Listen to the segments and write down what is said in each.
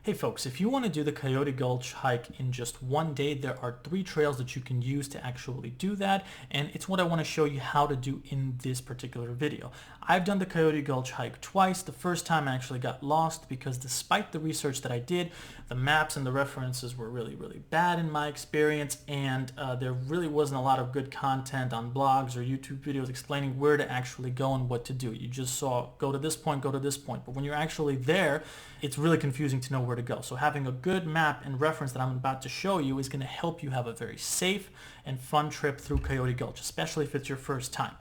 Hey folks, if you want to do the Coyote Gulch hike in just one day, there are 3 trails that you can use to actually do that, and it's what I want to show you how to do in this particular video. I've done the Coyote Gulch hike twice. The first time I actually got lost because despite the research that I did, the maps and the references were really bad in my experience, and there really wasn't a lot of good content on blogs or YouTube videos explaining where to actually go and what to do. You just saw go to this point, go to this point, but when you're actually there, it's really confusing to know where to go. So having a good map and reference that I'm about to show you is going to help you have a very safe and fun trip through Coyote Gulch, especially if it's your first time.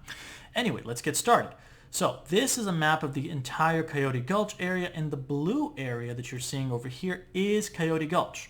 Anyway, let's get started. So this is a map of the entire Coyote Gulch area, and the blue area that you're seeing over here is Coyote Gulch.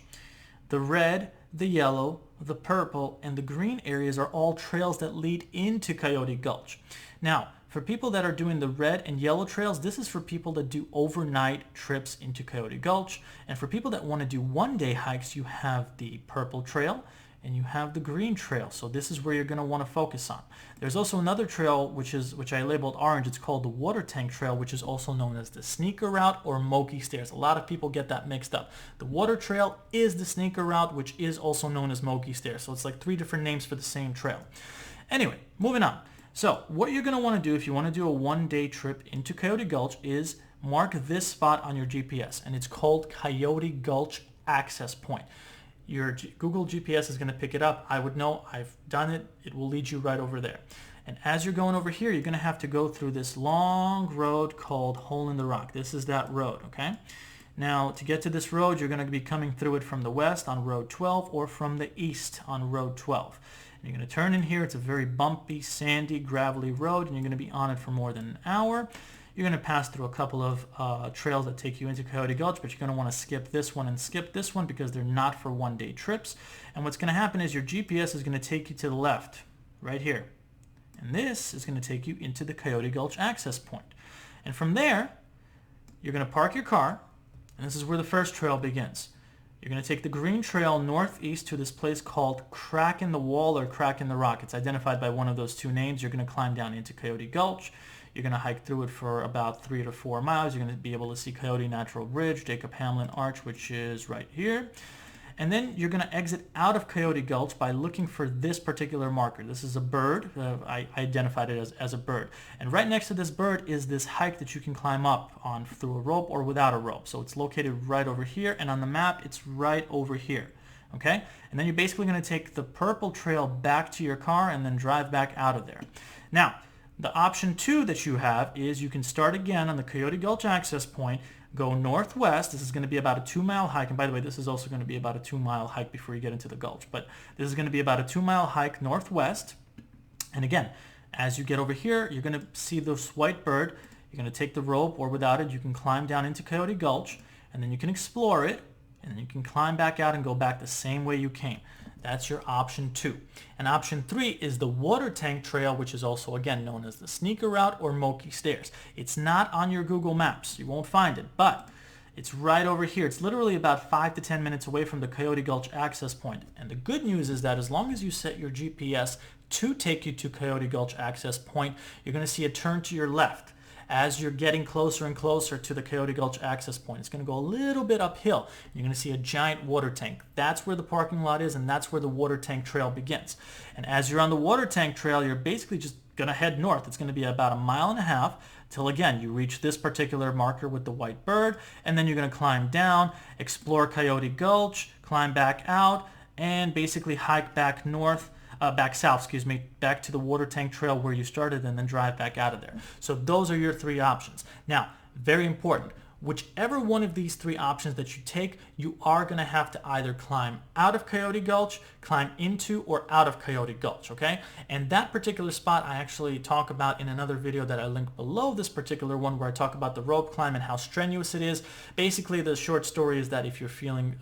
The red, the yellow, the purple, and the green areas are all trails that lead into Coyote Gulch. Now, for people that are doing the red and yellow trails, this is for people that do overnight trips into Coyote Gulch. And for people that want to do one-day hikes, you have the purple trail and you have the green trail. So this is where you're going to want to focus on. There's also another trail which I labeled orange. It's called the Water Tank Trail, which is also known as the Sneaker Route or Moki Stairs. A lot of people get that mixed up. The Water Trail is the Sneaker Route, which is also known as Moki Stairs. So it's like 3 different names for the same trail. Anyway, moving on. So what you're going to want to do if you want to do a one-day trip into Coyote Gulch is mark this spot on your GPS, and it's called Coyote Gulch Access Point. Your Google GPS is going to pick it up. I would know. I've done it. It will lead you right over there. And as you're going over here, you're going to have to go through this long road called Hole in the Rock. This is that road, okay? Now, to get to this road, you're going to be coming through it from the west on Road 12 or from the east on Road 12. You're going to turn in here. It's a very bumpy, sandy, gravelly road, and you're going to be on it for more than an hour. You're going to pass through a couple of trails that take you into Coyote Gulch, but you're going to want to skip this one and skip this one because they're not for one-day trips. And what's going to happen is your GPS is going to take you to the left, right here. And this is going to take you into the Coyote Gulch access point. And from there, you're going to park your car, and this is where the first trail begins. You're going to take the green trail northeast to this place called Crack in the Wall or Crack in the Rock. It's identified by one of those 2 names. You're going to climb down into Coyote Gulch. You're going to hike through it for about 3 to 4 miles. You're going to be able to see Coyote Natural Bridge, Jacob Hamlin Arch, which is right here. And then you're going to exit out of Coyote Gulch by looking for this particular marker. This is a bird. I identified it as a bird. And right next to this bird is this hike that you can climb up on through a rope or without a rope. So it's located right over here, and on the map it's right over here. Okay? And then you're basically going to take the purple trail back to your car and then drive back out of there. Now, the option 2 that you have is you can start again on the Coyote Gulch access point, go northwest. This is going to be about a 2-mile hike. And by the way, this is also going to be about a 2-mile hike before you get into the gulch. But this is going to be about a 2-mile hike northwest. And again, as you get over here, you're going to see this white bird. You're going to take the rope, or without it, you can climb down into Coyote Gulch, and then you can explore it, and then you can climb back out and go back the same way you came. That's your option 2. And option 3 is the Water Tank Trail, which is also, again, known as the Sneaker Route or Moki Stairs. It's not on your Google Maps. You won't find it, but it's right over here. It's literally about 5 to 10 minutes away from the Coyote Gulch access point. And the good news is that as long as you set your GPS to take you to Coyote Gulch access point, you're going to see a turn to your left. As you're getting closer and closer to the Coyote Gulch access point, it's going to go a little bit uphill. You're going to see a giant water tank. That's where the parking lot is, and that's where the Water Tank Trail begins. And as you're on the Water Tank Trail, you're basically just going to head north. It's going to be about 1.5 miles till, again, you reach this particular marker with the white bird, and then you're going to climb down, explore Coyote Gulch, climb back out, and basically hike back north. Back south, back to the Water Tank Trail where you started, and then drive back out of there. So those are your 3 options. Now, very important, whichever one of these 3 options that you take, you are going to have to either climb out of Coyote Gulch, climb into or out of Coyote Gulch, okay? And that particular spot I actually talk about in another video that I link below this particular one, where I talk about the rope climb and how strenuous it is. Basically, the short story is that if you're feeling,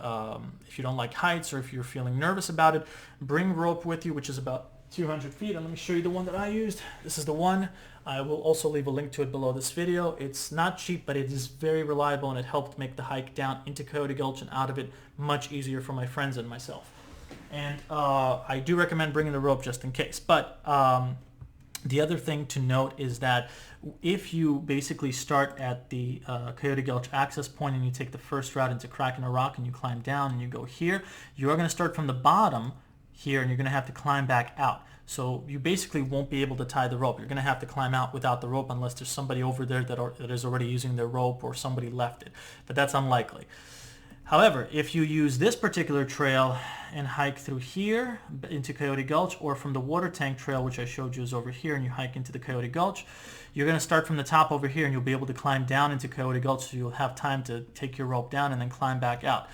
if you don't like heights or if you're feeling nervous about it, bring rope with you, which is about 200 feet. And let me show you the one that I used. This is the one. I will also leave a link to it below this video. It's not cheap, but it is very reliable, and it helped make the hike down into Coyote Gulch and out of it much easier for my friends and myself. And I do recommend bringing the rope just in case. But The other thing to note is that if you basically start at the Coyote Gulch access point and you take the first route into Cracking a Rock and you climb down and you go here, you are going to start from the bottom here and you're going to have to climb back out. So you basically won't be able to tie the rope. You're going to have to climb out without the rope unless there's somebody over there that is already using their rope or somebody left it. But that's unlikely. However, if you use this particular trail and hike through here into Coyote Gulch, or from the water tank trail, which I showed you is over here, and you hike into the Coyote Gulch, you're going to start from the top over here and you'll be able to climb down into Coyote Gulch, so you'll have time to take your rope down and then climb back out.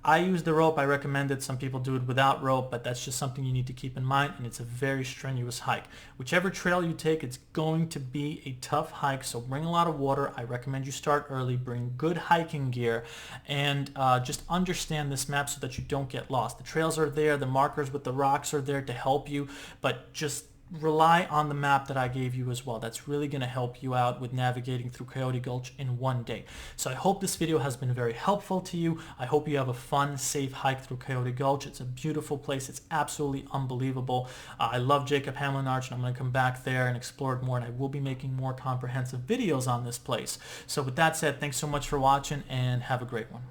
I use the rope. I recommend it. Some people do it without rope, but that's just something you need to keep in mind, and it's a very strenuous hike. Whichever trail you take, it's going to be a tough hike, so bring a lot of water. I recommend you start early, bring good hiking gear, and just understand this map so that you don't get lost. The trails are there, the markers with the rocks are there to help you, but just rely on the map that I gave you as well. That's really going to help you out with navigating through Coyote Gulch in one day. So I hope this video has been very helpful to you. I hope you have a fun, safe hike through Coyote Gulch. It's a beautiful place. It's absolutely unbelievable. I love Jacob Hamlin Arch, and I'm going to come back there and explore it more, and I will be making more comprehensive videos on this place. So with that said, thanks so much for watching, and have a great one.